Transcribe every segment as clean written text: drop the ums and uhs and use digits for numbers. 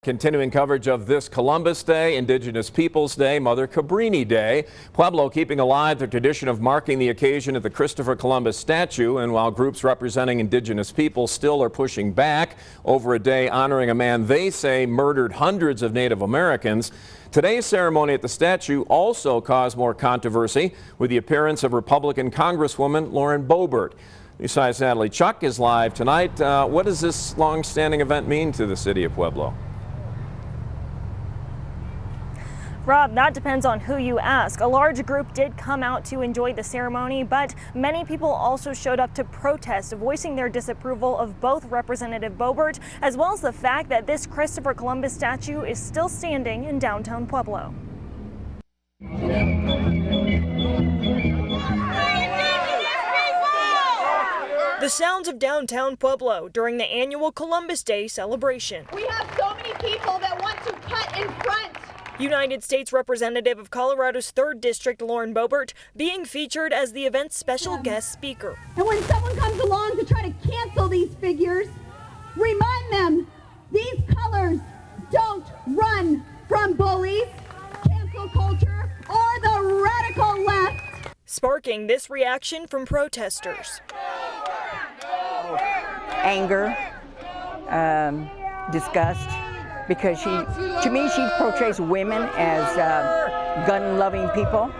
Continuing coverage of this Columbus Day, Indigenous Peoples Day, Mother Cabrini Day. Pueblo keeping alive the tradition of marking the occasion at the Christopher Columbus statue. And while groups representing Indigenous people still are pushing back over a day honoring a man they say murdered hundreds of Native Americans, today's ceremony at the statue also caused more controversy with the appearance of Republican Congresswoman Lauren Boebert. News 5's Natalie Chuck is live tonight. What does this long-standing event mean to the city of Pueblo? Rob, that depends on who you ask. A large group did come out to enjoy the ceremony, but many people also showed up to protest, voicing their disapproval of both Representative Boebert as well as the fact that this Christopher Columbus statue is still standing in downtown Pueblo. The sounds of downtown Pueblo during the annual Columbus Day celebration. We have so many people that want to cut in front. United States Representative of Colorado's 3rd District, Lauren Boebert, being featured as the event's special guest speaker. And when someone comes along to try to cancel these figures, remind them these colors don't run from bullies, cancel culture, or the radical left. Sparking this reaction from protesters. Anger, disgust. Because to me, she portrays women as gun-loving people,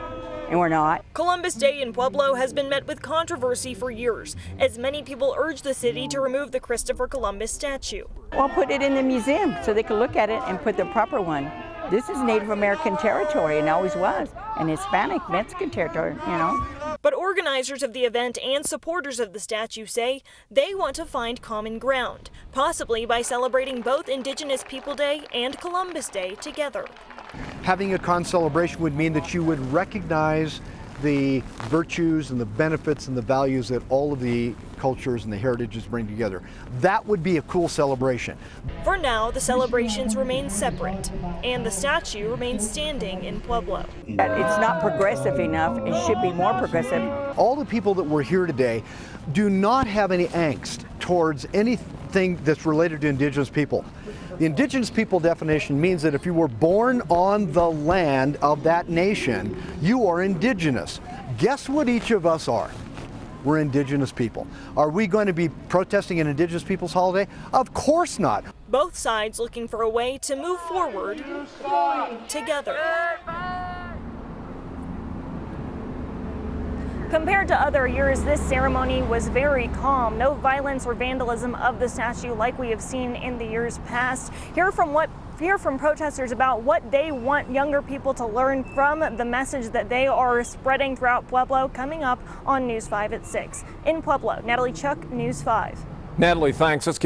and we're not. Columbus Day in Pueblo has been met with controversy for years, as many people urge the city to remove the Christopher Columbus statue. Well, put it in the museum so they can look at it and put the proper one. This is Native American territory and always was, and Hispanic, Mexican territory, you know. But organizers of the event and supporters of the statue say they want to find common ground, possibly by celebrating both Indigenous People Day and Columbus Day together. Having a celebration would mean that you would recognize the virtues and the benefits and the values that all of the cultures and the heritages bring together. That would be a cool celebration. For now, the celebrations remain separate, and the statue remains standing in Pueblo. It's not progressive enough. It should be more progressive. All the people that were here today do not have any angst towards anything that's related to Indigenous people. The Indigenous people definition means that if you were born on the land of that nation, you are Indigenous. Guess what each of us are? We're Indigenous people. Are we going to be protesting an Indigenous people's holiday? Of course not. Both sides looking for a way to move forward together. Compared to other years, this ceremony was very calm. No violence or vandalism of the statue like we have seen in the years past. Hear from protesters about what they want younger people to learn from the message that they are spreading throughout Pueblo, coming up on News 5 at 6. In Pueblo, Natalie Chuck, News 5. Natalie, thanks. Let's